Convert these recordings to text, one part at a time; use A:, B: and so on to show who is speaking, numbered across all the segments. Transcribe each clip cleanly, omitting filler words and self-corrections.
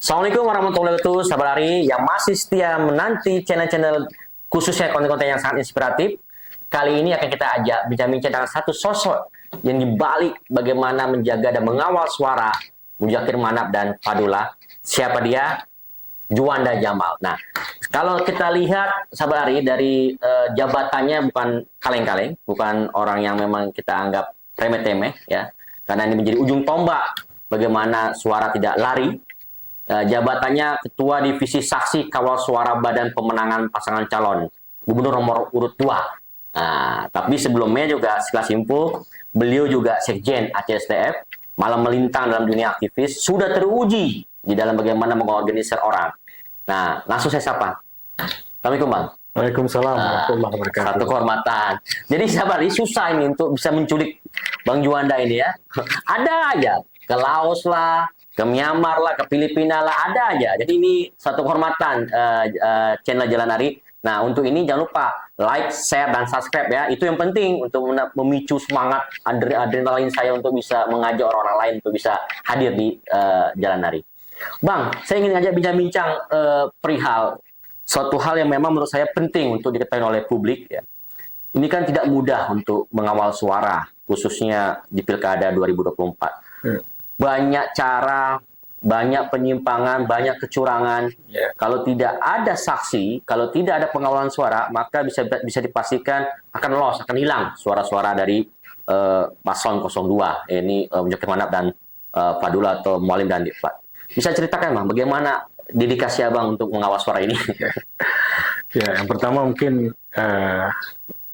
A: Assalamualaikum warahmatullahi wabarakatuh, sahabat Ari yang masih setia menanti channel-channel khususnya konten-konten yang sangat inspiratif. Kali ini akan kita ajak bincang-bincang dengan satu sosok yang dibalik bagaimana menjaga dan mengawal suara Mudzakhir Manap dan Fadullah. Siapa dia? Juanda Jamal. Nah, kalau kita lihat sahabat Ari dari jabatannya bukan kaleng-kaleng, bukan orang yang memang kita anggap remeh-temeh ya. Karena ini menjadi ujung tombak bagaimana suara tidak lari. Jabatannya Ketua Divisi Saksi Kawal Suara Badan Pemenangan Pasangan Calon Gubernur nomor urut 2. Nah, tapi sebelumnya juga sekelas info, beliau juga Sekjen ACSDF, malam melintang dalam dunia aktivis, sudah teruji di dalam bagaimana mengorganisir orang. Nah, langsung saya sapa. Assalamualaikum Bang.
B: Waalaikumsalam warahmatullahi wabarakatuh.
A: Satu kehormatan. Jadi sahabat, ini susah ini untuk bisa menculik Bang Juanda ini ya. Ada aja, ke Laos lah, ke Myanmar lah, ke Filipina lah, ada aja. Jadi ini satu kehormatan channel Jalan Ari. Nah, untuk ini jangan lupa like, share, dan subscribe ya. Itu yang penting untuk memicu semangat adrenalin saya untuk bisa mengajak orang-orang lain untuk bisa hadir di Jalan Ari. Bang, saya ingin ngajak bincang-bincang perihal suatu hal yang memang menurut saya penting untuk diketahui oleh publik ya. Ini kan tidak mudah untuk mengawal suara, khususnya di Pilkada 2024. Banyak cara, banyak penyimpangan, banyak kecurangan. Kalau tidak ada saksi, kalau tidak ada pengawalan suara, maka bisa dipastikan akan loss, akan hilang suara-suara dari paslon 02. Ini Mudzakhir Manap dan Fadullah atau Mualim dan Difat. Bisa ceritakan Bang, bagaimana dedikasi Abang untuk mengawal suara ini?
B: Ya, yang pertama mungkin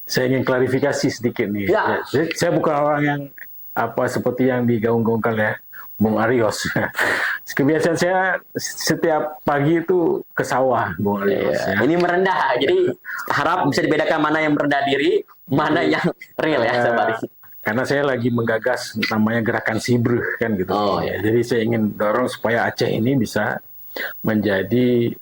B: saya ingin klarifikasi sedikit nih.
A: Ya.
B: Saya bukan orang yang seperti yang digaung-gaungkan ya Bung Arios. Kebiasaan saya setiap pagi itu ke sawah, Bung Arios.
A: Ya. Ini merendah, jadi harap bisa dibedakan mana yang merendah diri, mana yang real ya, sahabat.
B: Karena saya lagi menggagas namanya gerakan Sibrih kan gitu.
A: Ya.
B: Jadi saya ingin dorong supaya Aceh ini bisa menjadi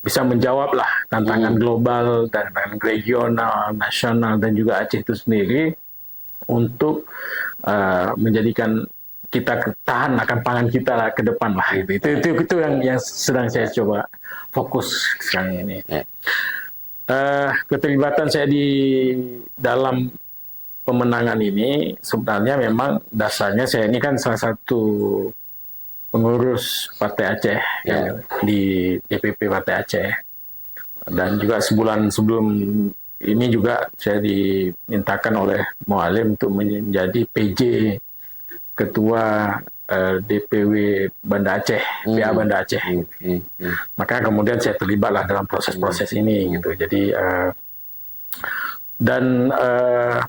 B: bisa menjawab lah tantangan global dan regional, nasional, dan juga Aceh itu sendiri untuk menjadikan kita tahan akan pangan kita lah ke depan lah gitu. Itu yang sedang saya coba fokus sekarang ini. Keterlibatan saya di dalam pemenangan ini sebenarnya memang dasarnya saya ini kan salah satu pengurus Partai Aceh di DPP Partai Aceh, dan juga sebulan sebelum ini juga saya dimintakan oleh Mualim untuk menjadi PJ Ketua DPW Banda Aceh, PA Banda Aceh. Maka kemudian saya terlibatlah dalam proses-proses ini gitu. Jadi dan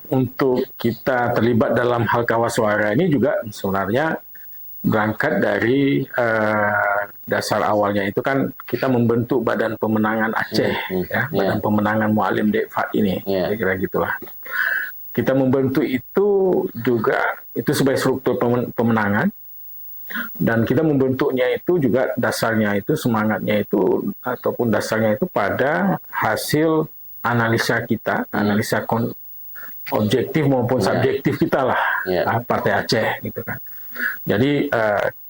B: untuk kita terlibat dalam hal kawal suara ini juga sebenarnya berangkat dari dasar awalnya itu kan kita membentuk Badan Pemenangan Aceh, Badan Pemenangan Mualim Difat ini, kira-kira gitulah. Kita membentuk itu juga itu sebagai struktur pemenangan, dan kita membentuknya itu juga dasarnya itu semangatnya itu ataupun dasarnya itu pada hasil analisa kita, analisa objektif maupun subjektif kita lah, Partai Aceh gitu kan. Jadi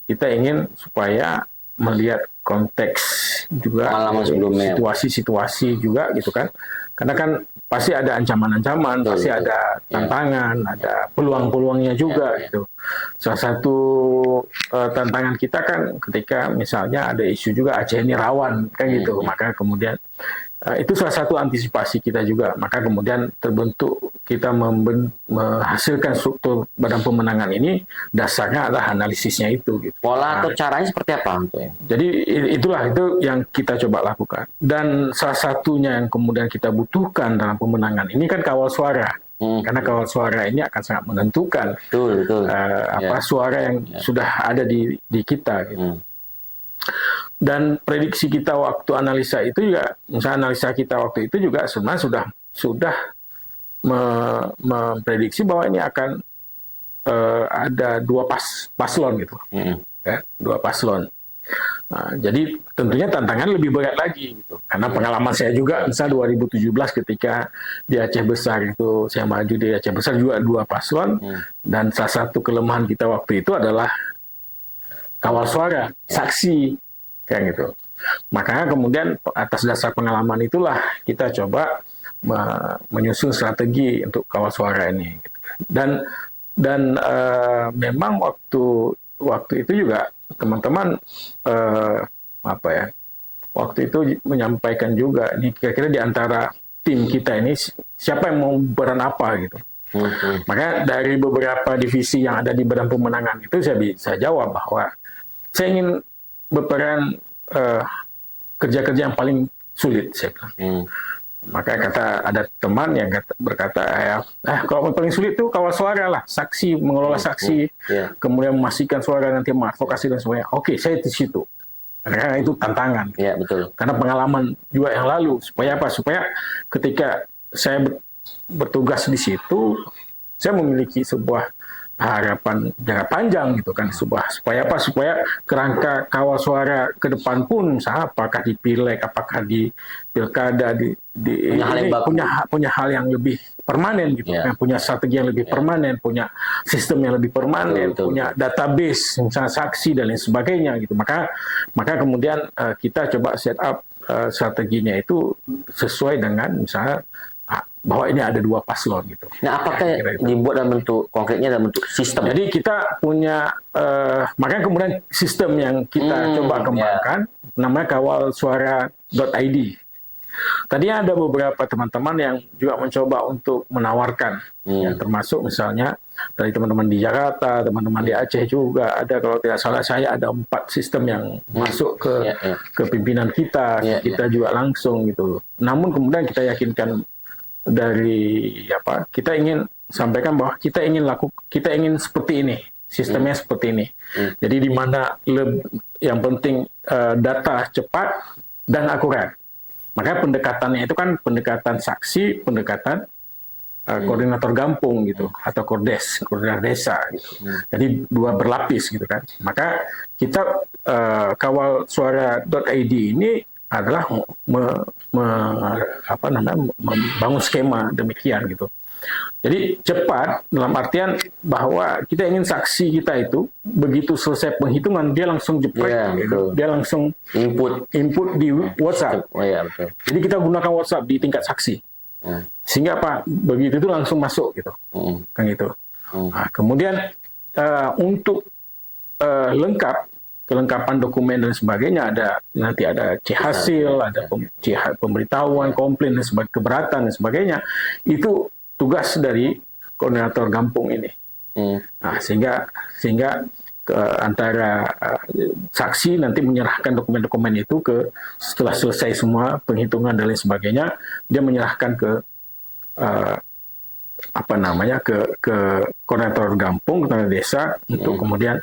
B: kita ingin supaya melihat konteks juga situasi-situasi juga gitu kan, karena kan pasti ada ancaman-ancaman, pasti ada tantangan, ada peluang-peluangnya juga gitu. Salah satu tantangan kita kan ketika misalnya ada isu juga Aceh ini rawan kan gitu, maka kemudian itu salah satu antisipasi kita juga. Maka kemudian terbentuk kita menghasilkan struktur Badan Pemenangan ini, dasarnya adalah analisisnya itu. Gitu.
A: Pola atau caranya seperti apa?
B: Jadi itu yang kita coba lakukan. Dan salah satunya yang kemudian kita butuhkan dalam pemenangan ini kan kawal suara. Karena kawal suara ini akan sangat menentukan suara yang sudah ada di kita. Gitu. Dan prediksi kita waktu analisa itu juga, misalnya analisa kita waktu itu juga sebenarnya sudah memprediksi bahwa ini akan ada dua paslon gitu, dua paslon. Nah, jadi tentunya tantangan lebih berat lagi gitu, karena pengalaman saya juga, misalnya 2017 ketika di Aceh Besar itu saya maju di Aceh Besar juga dua paslon, dan salah satu kelemahan kita waktu itu adalah kawal suara, saksi, kayak gitu. Makanya kemudian atas dasar pengalaman itulah kita coba menyusun strategi untuk kawal suara ini. Dan memang waktu itu juga teman-teman apa ya, waktu itu menyampaikan juga ini kira-kira di antara tim kita ini siapa yang mau peran apa gitu. Maka dari beberapa divisi yang ada di Badan Pemenangan itu saya bisa jawab bahwa saya ingin berperan kerja-kerja yang paling sulit, saya bilang. Maka ada teman yang berkata, kalau paling sulit itu kawal suara lah, saksi, mengelola saksi, kemudian memastikan suara nanti mengadvokasi dan sebagainya. Oke, saya di situ. Karena itu tantangan.
A: Ya, betul.
B: Karena pengalaman juga yang lalu. Supaya apa? Supaya ketika saya bertugas di situ, saya memiliki sebuah harapan jangka panjang gitu kan, supaya apa? Supaya kerangka kawal suara ke depan pun, misalnya apakah di pileg, apakah di pilkada, punya hal yang lebih permanen gitu, punya strategi yang lebih permanen, punya sistem yang lebih permanen, punya database misalnya saksi dan lain sebagainya gitu. Maka kemudian kita coba set up strateginya itu sesuai dengan misalnya bahwa ini ada dua paslon gitu.
A: Nah, apakah dibuat dalam bentuk konkretnya dalam bentuk sistem?
B: Jadi kita punya, makanya kemudian sistem yang kita coba kembangkan namanya kawalsuara.id. Tadinya ada beberapa teman-teman yang juga mencoba untuk menawarkan, ya, termasuk misalnya dari teman-teman di Jakarta, teman-teman di Aceh juga ada, kalau tidak salah saya ada 4 sistem yang masuk ke pimpinan kita, kita juga langsung gitu. Namun kemudian kita yakinkan dari kita ingin sampaikan bahwa kita ingin seperti ini, sistemnya seperti ini. Jadi di mana yang penting data cepat dan akurat. Maka pendekatannya itu kan pendekatan saksi, pendekatan koordinator gampung gitu, atau koordinator desa gitu. Jadi 2 berlapis gitu kan. Maka kita kawalsuara.id ini adalah membangun skema demikian gitu. Jadi cepat dalam artian bahwa kita ingin saksi kita itu begitu selesai penghitungan dia langsung jeprek, gitu. Dia langsung input di WhatsApp.
A: Betul.
B: Jadi kita gunakan WhatsApp di tingkat saksi. Sehingga begitu itu langsung masuk gitu. Kan gitu. Nah, kemudian untuk kelengkapan dokumen dan sebagainya nanti ada C hasil, ada pemberitahuan, komplain dan sebagainya, keberatan dan sebagainya. Itu tugas dari koordinator gampung ini. Nah, sehingga antara saksi nanti menyerahkan dokumen-dokumen itu setelah selesai semua penghitungan dan lain sebagainya, dia menyerahkan ke ke koordinator gampung, koordinator desa untuk kemudian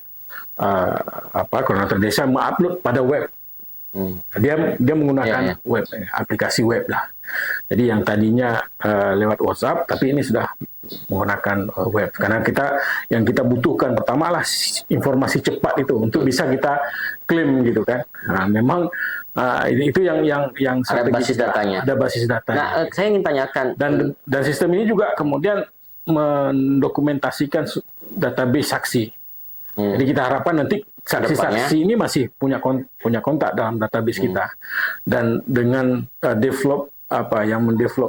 B: koordinator desa mengupload pada web. Dia menggunakan web, aplikasi web lah. Jadi yang tadinya lewat WhatsApp, tapi ini sudah menggunakan web. Karena yang kita butuhkan pertama lah informasi cepat itu untuk bisa kita klaim gitu kan. Nah, memang itu yang
A: ada basis datanya.
B: Ada basis datanya.
A: Nah, saya ingin tanyakan
B: dan sistem ini juga kemudian mendokumentasikan database saksi. Jadi kita harapkan nanti saksi-saksi ini masih punya kontak dalam database kita. Dan dengan mendevelop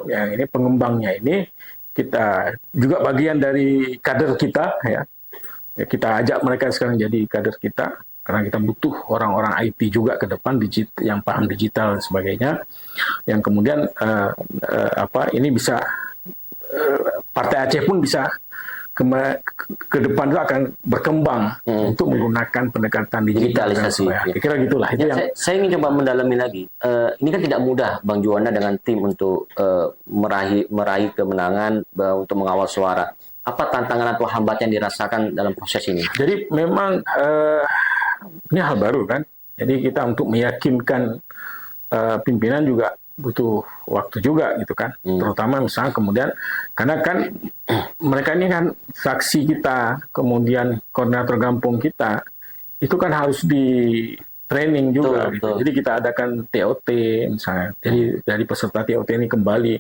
B: yang ini, pengembangnya ini, kita juga bagian dari kader kita, ya. Kita ajak mereka sekarang jadi kader kita, karena kita butuh orang-orang IT juga ke depan, yang paham digital dan sebagainya, yang kemudian ini bisa Partai Aceh pun bisa ke depan itu akan berkembang untuk menggunakan pendekatan
A: digitalisasi.
B: Kira-kira gitulah.
A: Saya ingin coba mendalami lagi. Ini kan tidak mudah, Bang Juanda dengan tim untuk meraih kemenangan untuk mengawal suara. Apa tantangan atau hambatan yang dirasakan dalam proses ini?
B: Jadi memang ini hal baru kan. Jadi kita untuk meyakinkan pimpinan juga butuh waktu juga gitu kan, terutama misalnya kemudian karena kan mereka ini kan saksi kita, kemudian koordinator gampung kita itu kan harus di training juga, gitu. Jadi kita adakan TOT misalnya, jadi dari peserta TOT ini kembali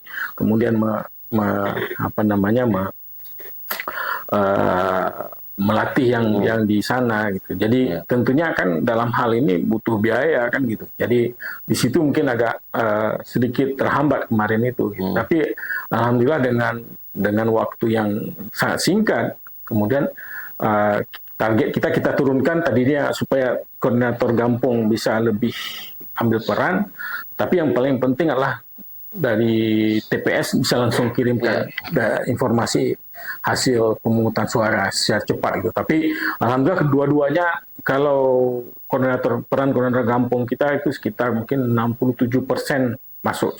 B: melatih yang di sana gitu. Jadi tentunya kan dalam hal ini butuh biaya kan gitu. Jadi di situ mungkin agak sedikit terhambat kemarin itu. Gitu. Tapi alhamdulillah dengan waktu yang sangat singkat, kemudian target kita turunkan tadinya supaya koordinator Gampung bisa lebih ambil peran. Tapi yang paling penting adalah dari TPS bisa langsung kirimkan informasi hasil pemungutan suara secara cepat gitu. Tapi alhamdulillah kedua-duanya kalau peran koordinator Gampung kita itu sekitar mungkin 67% masuk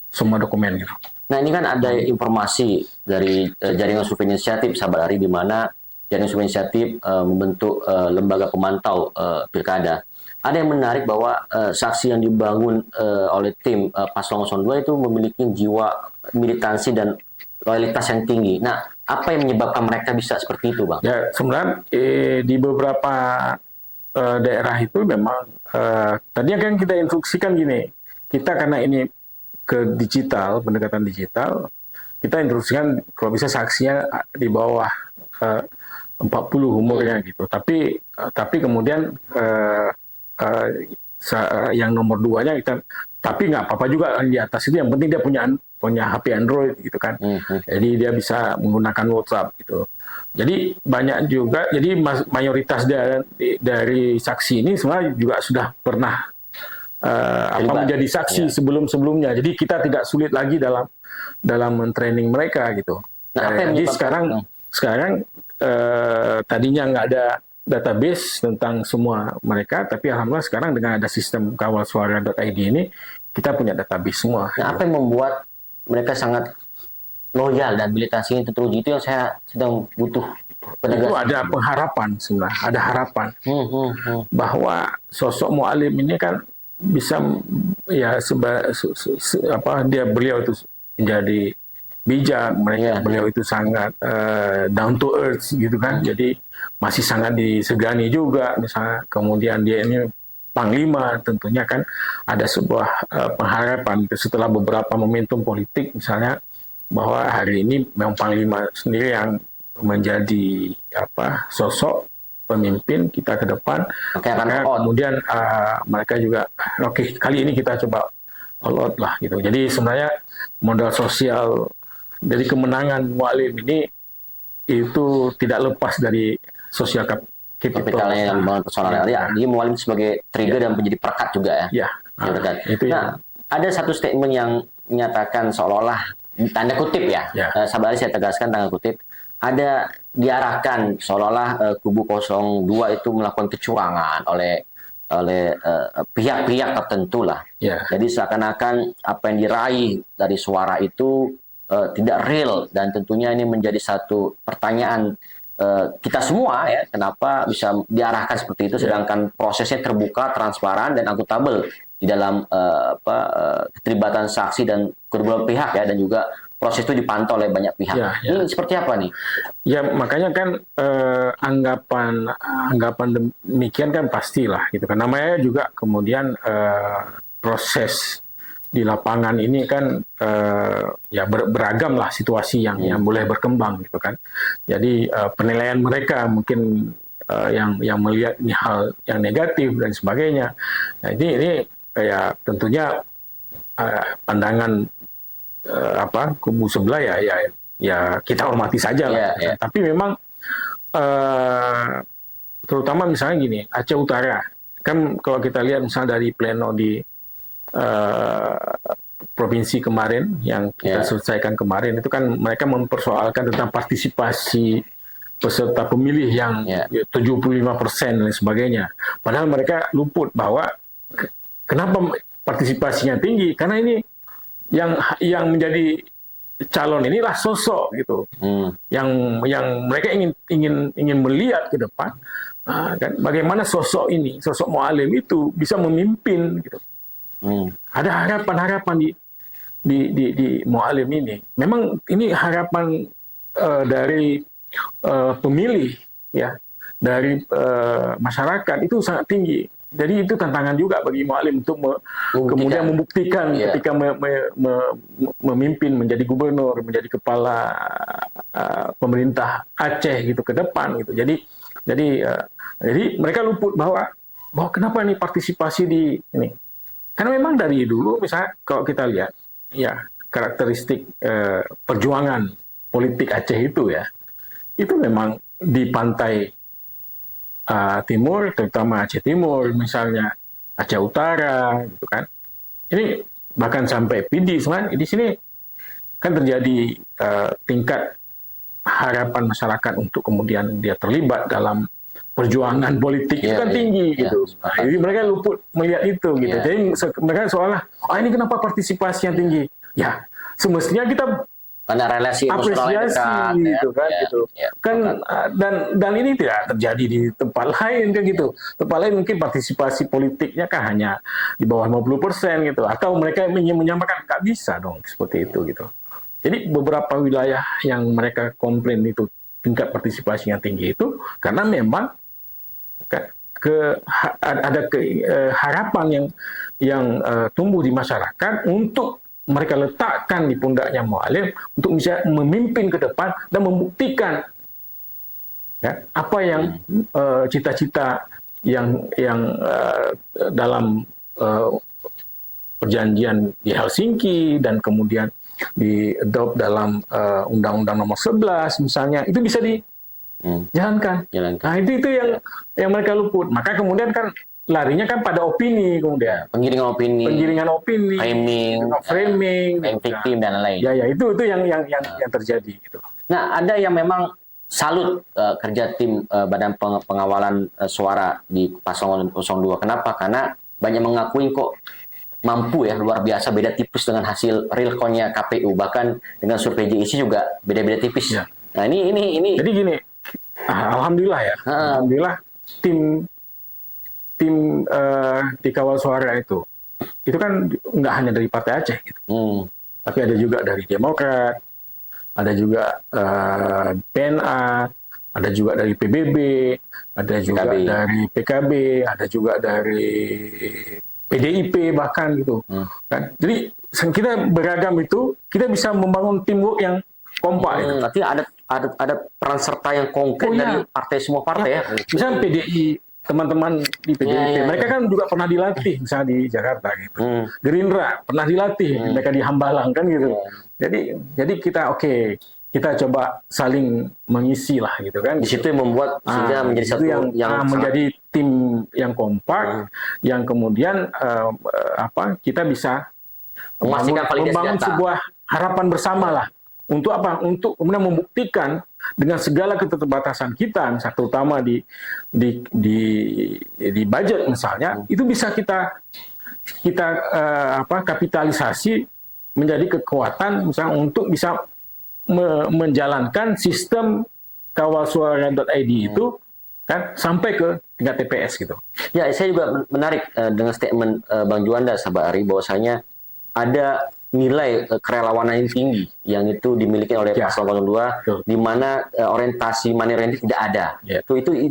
B: semua dokumen gitu.
A: Nah ini kan ada informasi dari jaringan survei inisiatif Sahabat Ari, di mana jaringan survei inisiatif membentuk lembaga pemantau pilkada. Ada yang menarik bahwa saksi yang dibangun oleh tim Paslon 02 itu memiliki jiwa militansi dan loyalitas yang tinggi. Nah, apa yang menyebabkan mereka bisa seperti itu, Bang?
B: Ya, sebenarnya di beberapa daerah itu memang tadinya kan kita instruksikan gini, kita karena ini ke digital, pendekatan digital, kita instruksikan kalau bisa saksinya di bawah 40 umurnya gitu. Tapi kemudian yang nomor 2-nya kita, tapi nggak apa-apa juga di atas itu, yang penting dia punya HP Android gitu kan. Jadi dia bisa menggunakan WhatsApp gitu. Jadi banyak juga, jadi mayoritas dari saksi ini sebenarnya juga sudah pernah menjadi saksi sebelumnya. Jadi kita tidak sulit lagi dalam men-training mereka gitu.
A: Nah,
B: jadi sekarang tadinya nggak ada database tentang semua mereka, tapi alhamdulillah sekarang dengan ada sistem kawalsuara.id ini kita punya database semua.
A: Nah, apa yang membuat mereka sangat loyal dan militansi itu teruji? Itu yang saya sedang butuh penegasan. Itu
B: ada pengharapan sebenarnya, ada harapan bahwa sosok Mualim ini kan bisa ya beliau itu menjadi bijak, beliau itu sangat down to earth gitu kan. Jadi masih sangat disegani juga misalnya. Kemudian dia ini panglima, tentunya kan ada sebuah pengharapan setelah beberapa momentum politik misalnya, bahwa hari ini memang panglima sendiri yang menjadi sosok pemimpin kita ke depan. Kemudian mereka juga kali ini kita coba all out lah gitu. Jadi sebenarnya modal sosial dari kemenangan Mualim ini itu tidak lepas dari sosial
A: kapitalnya yang membangun persoalan area. Jadi Mualim sebagai trigger dan menjadi perekat juga ya.
B: Itu
A: ada satu statement yang menyatakan seolah-olah tanda kutip Sahabat Ari, saya tegaskan tanda kutip, ada diarahkan seolah-olah kubu 02 itu melakukan kecurangan oleh pihak-pihak tertentu lah. Jadi seakan-akan apa yang diraih dari suara itu tidak real, dan tentunya ini menjadi satu pertanyaan kita semua ya, kenapa bisa diarahkan seperti itu sedangkan prosesnya terbuka, transparan dan akuntabel di dalam keterlibatan saksi dan kedua pihak ya, dan juga proses itu dipantau oleh banyak pihak. Ini seperti apa nih?
B: Ya makanya kan anggapan demikian kan pastilah gitu kan. Namanya juga kemudian proses di lapangan ini kan beragam lah situasi yang boleh berkembang gitu kan. Jadi penilaian mereka mungkin yang melihat ini hal yang negatif dan sebagainya. Nah ini kayak tentunya pandangan kubu sebelah ya kita hormati saja lah. Tapi memang terutama misalnya gini, Aceh Utara kan kalau kita lihat misalnya dari pleno di provinsi kemarin yang kita selesaikan kemarin, itu kan mereka mempersoalkan tentang partisipasi peserta pemilih yang 75% dan sebagainya. Padahal mereka luput bahwa kenapa partisipasinya tinggi, karena ini yang menjadi calon inilah sosok gitu, yang mereka ingin melihat ke depan, kan bagaimana sosok Mualim itu bisa memimpin gitu. Ada harapan di Mualim ini. Memang ini harapan dari pemilih ya, dari masyarakat itu sangat tinggi. jadi itu tantangan juga bagi Mualim untuk kemudian membuktikan ketika memimpin menjadi gubernur, menjadi kepala pemerintah Aceh gitu ke depan gitu. Jadi mereka luput bahwa kenapa nih partisipasi di ini? Karena memang dari dulu misalnya kalau kita lihat ya karakteristik perjuangan politik Aceh itu ya, itu memang di pantai timur, terutama Aceh Timur, misalnya Aceh Utara, gitu kan. Ini bahkan sampai PD, sebenarnya di sini kan terjadi tingkat harapan masyarakat untuk kemudian dia terlibat dalam perjuangan politik itu kan tinggi gitu. Jadi mereka luput melihat itu gitu. Jadi mereka seolah, ini kenapa partisipasi yang tinggi? Ya, semestinya kita
A: karena relasi
B: apresiasi
A: dekat,
B: gitu kan gitu kan dan ini tidak terjadi di tempat lain kan gitu. Tempat lain mungkin partisipasi politiknya kan hanya di bawah 50% gitu, atau mereka menyamakan, nggak bisa dong seperti itu gitu. Jadi beberapa wilayah yang mereka komplain itu tingkat partisipasi yang tinggi itu karena memang ada harapan yang tumbuh di masyarakat untuk mereka letakkan di pundaknya Mualim untuk bisa memimpin ke depan dan membuktikan ya, apa yang cita-cita yang dalam perjanjian di Helsinki dan kemudian di-adopt dalam Undang-Undang Nomor 11 misalnya, itu bisa dijalankan. Nah, itu yang mereka luput. Maka kemudian kan larinya kan pada opini, kemudian penggiringan opini, framing,
A: victim dan lain.
B: Ya itu yang terjadi gitu.
A: Nah, ada yang memang salut kerja tim Badan Pengawalan Suara di Paslon 02. Kenapa? Karena banyak mengakui kok mampu ya, luar biasa, beda tipis dengan hasil realconnya KPU, bahkan dengan survei JIC juga beda-beda tipis. Ya. Nah, ini. Jadi
B: gini, alhamdulillah ya, alhamdulillah tim di Kawal Suara itu kan nggak hanya dari Partai Aceh gitu. Tapi ada juga dari Demokrat, ada juga PNA, ada juga dari PBB, ada juga dari PKB, ada juga dari PDIP bahkan gitu. Kan? Jadi kita beragam itu, kita bisa membangun teamwork yang kompak.
A: Berarti ada peran serta yang konkret dari semua partai ya.
B: Misalnya PDI, teman-teman di PDIP, mereka kan juga pernah dilatih misalnya di Jakarta gitu. Gerindra pernah dilatih, mereka di Hambalang kan gitu. Jadi kita kita coba saling mengisi lah gitu kan.
A: Di situ yang membuat sehingga menjadi satu yang
B: menjadi tim yang kompak, yang kemudian kita bisa membangun sebuah harapan bersama lah. Untuk apa? Untuk kemudian membuktikan dengan segala keterbatasan kita, terutama di budget misalnya, itu bisa kita kapitalisasi menjadi kekuatan misalnya untuk bisa menjalankan sistem kawalsuara.id itu kan sampai ke tingkat TPS gitu.
A: Ya, saya juga menarik dengan statement Bang Juanda, sahabat Ari, bahwasanya ada nilai kerelawanan yang tinggi yang itu dimiliki oleh Paslon 02, di mana orientasi money oriented tidak ada.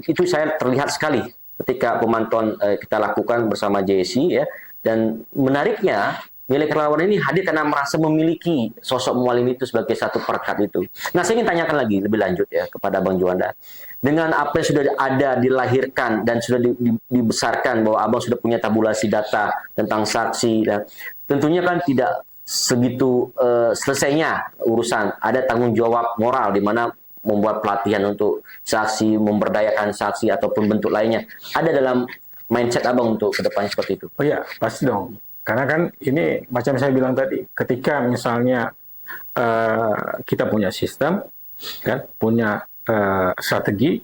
A: Itu saya terlihat sekali ketika pemantauan kita lakukan bersama JSC ya. Dan menariknya nilai kerelawanan ini hadir karena merasa memiliki sosok Mualim itu sebagai satu perekat itu. Nah, saya ingin tanyakan lagi lebih lanjut ya kepada Bang Juanda. Dengan apa yang sudah ada dilahirkan dan sudah dibesarkan bahwa Abang sudah punya tabulasi data tentang saksi, dan tentunya kan tidak segitu selesainya urusan. Ada tanggung jawab moral di mana membuat pelatihan untuk saksi, memberdayakan saksi ataupun bentuk lainnya. Ada dalam mindset Abang untuk ke depan seperti itu?
B: Oh iya, pasti dong. Karena kan ini macam saya bilang tadi, ketika misalnya kita punya sistem, kan, punya strategi,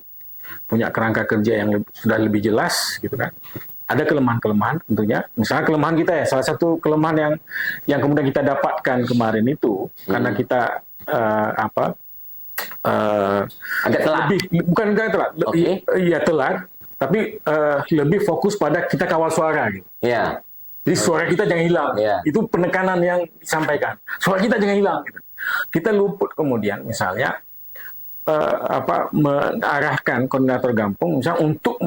B: punya kerangka kerja yang sudah lebih jelas, gitu kan. Ada kelemahan-kelemahan tentunya. Misalnya kelemahan kita ya, salah satu kelemahan yang kemudian kita dapatkan kemarin itu karena kita
A: agak telat.
B: Bukan telat, iya telat, tapi lebih fokus pada kita kawal suara gitu.
A: Iya.
B: Jadi suara kita jangan hilang. Itu penekanan yang disampaikan. Suara kita jangan hilang. Gitu. Kita luput kemudian misalnya mengarahkan koordinator Gampung misalnya untuk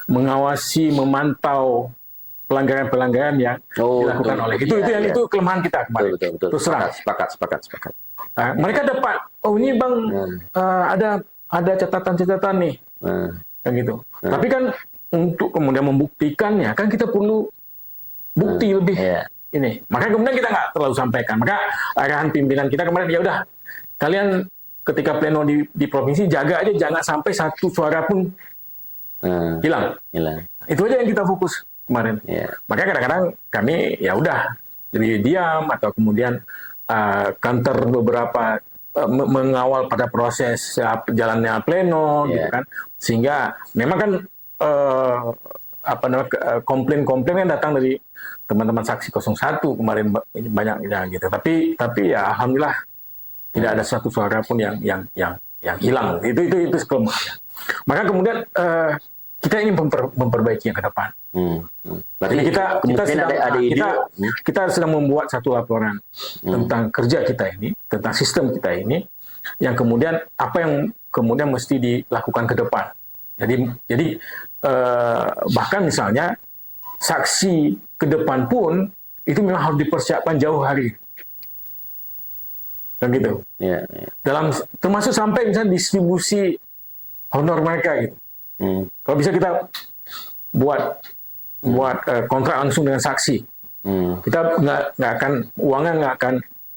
B: mengawasi, memantau pelanggaran-pelanggaran yang dilakukan oleh itu itu kelemahan kita kemarin.
A: Betul.
B: Terus terang.
A: Sepakat.
B: Mereka dapat, ini bang ada catatan-catatan nih, kan gitu. Tapi kan untuk kemudian membuktikannya, kan kita perlu bukti lebih ini. Makanya kemudian kita nggak terlalu sampaikan. Maka arahan pimpinan kita kemarin, ya udah, kalian ketika pleno di provinsi jaga aja, jangan sampai satu suara pun hilang. Itu aja yang kita fokus kemarin. Makanya kadang-kadang kami ya udah jadi diam atau kemudian counter beberapa mengawal pada proses jalannya pleno gitu kan, sehingga memang kan komplain-komplain yang datang dari teman-teman saksi 01 kemarin banyak gitu, tapi ya alhamdulillah tidak ada satu suara pun yang hilang. Itu kelemahannya. Maka kemudian kita ingin memperbaiki yang ke depan. Jadi kita sedang membuat satu laporan tentang kerja kita ini, tentang sistem kita ini, yang kemudian apa yang kemudian mesti dilakukan ke depan. Jadi bahkan misalnya saksi ke depan pun itu memang harus dipersiapkan jauh hari, kan gitu. Termasuk sampai misalnya distribusi honor mereka gitu. Kalau bisa kita buat kontrak langsung dengan saksi, kita nggak akan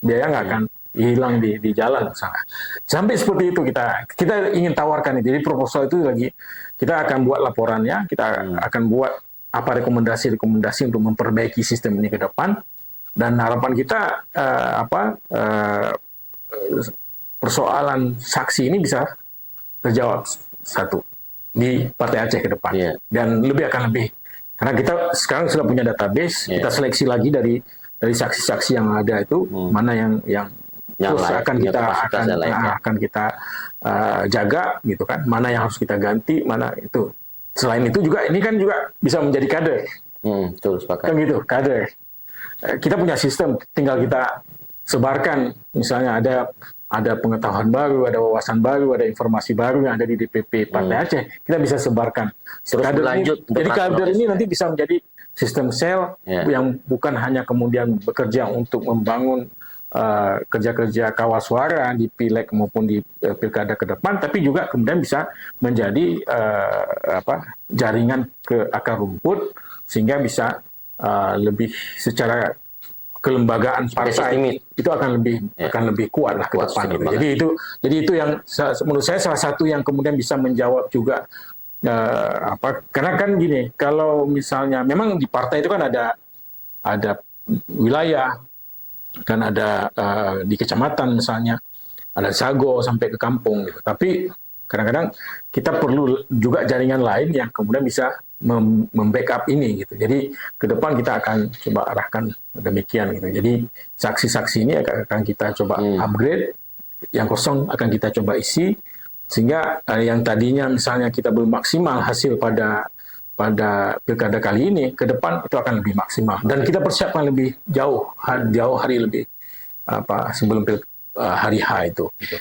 B: biaya nggak akan hilang di jalan sana. Sampai seperti itu kita ingin tawarkan itu. Jadi proposal itu lagi kita akan buat laporannya, kita akan buat apa rekomendasi untuk memperbaiki sistem ini ke depan, dan harapan kita persoalan saksi ini bisa terjawab satu di Partai Aceh ke depan, dan akan lebih. Karena kita sekarang sudah punya database, kita seleksi lagi dari saksi-saksi yang ada itu, mana yang terus akan kita jaga gitu kan, mana yang harus kita ganti, mana itu. Selain itu juga ini kan juga bisa menjadi kader.
A: Betul, sepakat.
B: Kan gitu, kader. Kita punya sistem, tinggal kita sebarkan, misalnya ada pengetahuan baru, ada wawasan baru, ada informasi baru yang ada di DPP Partai Aceh, kita bisa sebarkan. Jadi kader ini nanti bisa menjadi sistem sel yang bukan hanya kemudian bekerja untuk membangun kerja-kerja kawal suara di pileg maupun di pilkada ke depan, tapi juga kemudian bisa menjadi jaringan ke akar rumput, sehingga bisa lebih secara kelembagaan partai itu akan lebih kuat lah ke depan. Gitu. Jadi itu yang menurut saya salah satu yang kemudian bisa menjawab juga karena kan gini, kalau misalnya memang di partai itu kan ada wilayah, kan ada di kecamatan misalnya, ada sago sampai ke kampung gitu. Tapi kadang-kadang kita perlu juga jaringan lain yang kemudian bisa membackup ini gitu. Jadi ke depan kita akan coba arahkan demikian gitu. Jadi saksi-saksi ini akan kita coba upgrade, yang kosong akan kita coba isi, sehingga yang tadinya misalnya kita belum maksimal hasil pada pilkada kali ini, ke depan itu akan lebih maksimal, dan kita persiapkan lebih jauh hari lebih sebelum hari H itu. Gitu.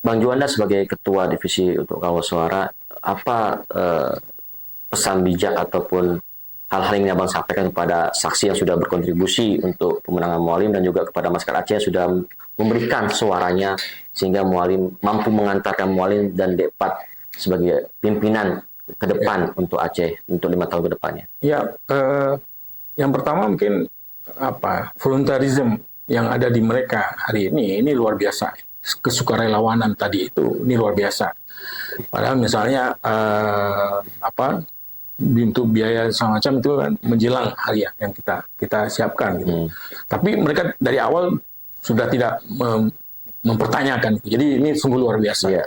A: Bang Juanda sebagai ketua divisi untuk kawal suara, apa pesan bijak ataupun hal-hal yang Abang sampaikan kepada saksi yang sudah berkontribusi untuk pemenangan Mualim, dan juga kepada masyarakat Aceh yang sudah memberikan suaranya sehingga Mualim mampu mengantarkan Mualim dan Depat sebagai pimpinan ke depan untuk Aceh untuk 5 tahun ke depannya? Ya,
B: yang pertama mungkin voluntarism yang ada di mereka hari ini luar biasa. Kesukarelawanan tadi itu ini luar biasa. Padahal misalnya untuk biaya semacam itu kan menjelang hari yang kita siapkan gitu. Tapi mereka dari awal sudah tidak mempertanyakan. Jadi ini sungguh luar biasa.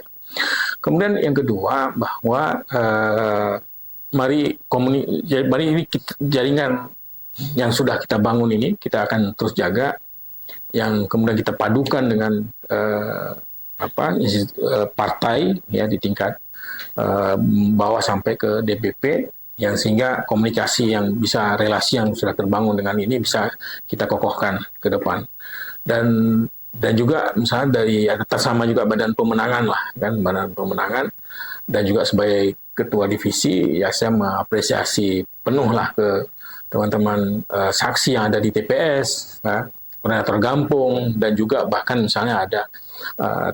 B: Kemudian yang kedua, bahwa mari ini jaringan yang sudah kita bangun ini kita akan terus jaga, yang kemudian kita padukan dengan partai ya di tingkat bawah sampai ke DPP, yang sehingga komunikasi yang bisa, relasi yang sudah terbangun dengan ini bisa kita kokohkan ke depan. Dan juga misalnya dari atas sama juga badan pemenangan lah kan, badan pemenangan, dan juga sebagai ketua divisi, ya saya mengapresiasi penuh lah ke teman-teman saksi yang ada di TPS, ya, koordinator Gampung, dan juga bahkan misalnya ada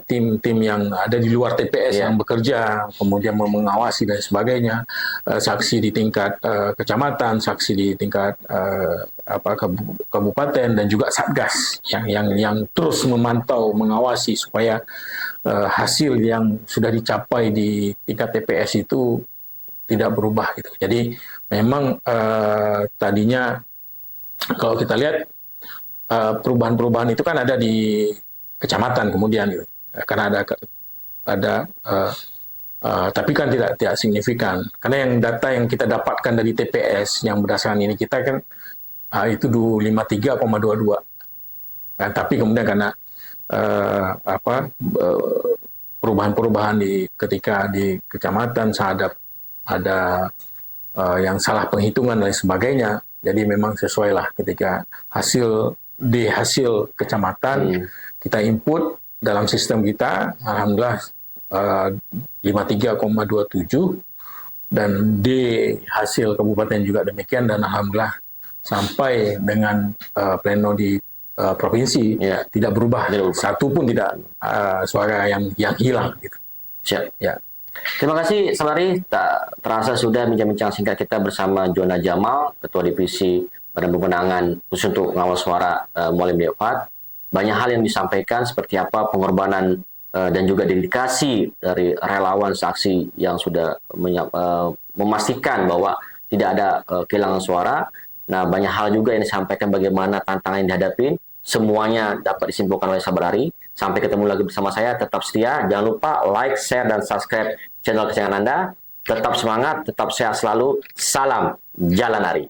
B: tim-tim yang ada di luar TPS yang bekerja, kemudian mengawasi dan sebagainya, saksi di tingkat kecamatan, saksi di tingkat kabupaten, dan juga Satgas yang terus memantau, mengawasi supaya hasil yang sudah dicapai di tingkat TPS itu tidak berubah gitu. Jadi memang tadinya kalau kita lihat perubahan-perubahan itu kan ada di kecamatan kemudian gitu. Karena ada tapi kan tidak signifikan. Karena yang data yang kita dapatkan dari TPS yang berdasarkan ini kita kan itu 53,22. Nah, tapi kemudian karena perubahan-perubahan ketika di kecamatan ada yang salah penghitungan dan sebagainya, jadi memang sesuai lah ketika hasil kecamatan kita input dalam sistem kita, alhamdulillah 53,27, dan di hasil kabupaten juga demikian, dan alhamdulillah sampai dengan pleno di provinsi tidak berubah, satu pun tidak suara yang hilang gitu.
A: Siap.
B: Ya.
A: Terima kasih Sabari. Tak terasa sudah bincang-bincang singkat kita bersama Juanda Jamal, Ketua Divisi Badan Pemenangan khusus untuk Mengawal Suara Mualim Deopat. Banyak hal yang disampaikan seperti apa pengorbanan dan juga dedikasi dari relawan saksi yang sudah memastikan bahwa tidak ada kehilangan suara. Nah, banyak hal juga yang disampaikan bagaimana tantangan yang dihadapi. Semuanya dapat disimpulkan oleh Sabari. Sampai ketemu lagi bersama saya. Tetap setia. Jangan lupa like, share, dan subscribe channel kesayangan Anda. Tetap semangat, tetap sehat selalu. Salam Jalan Hari.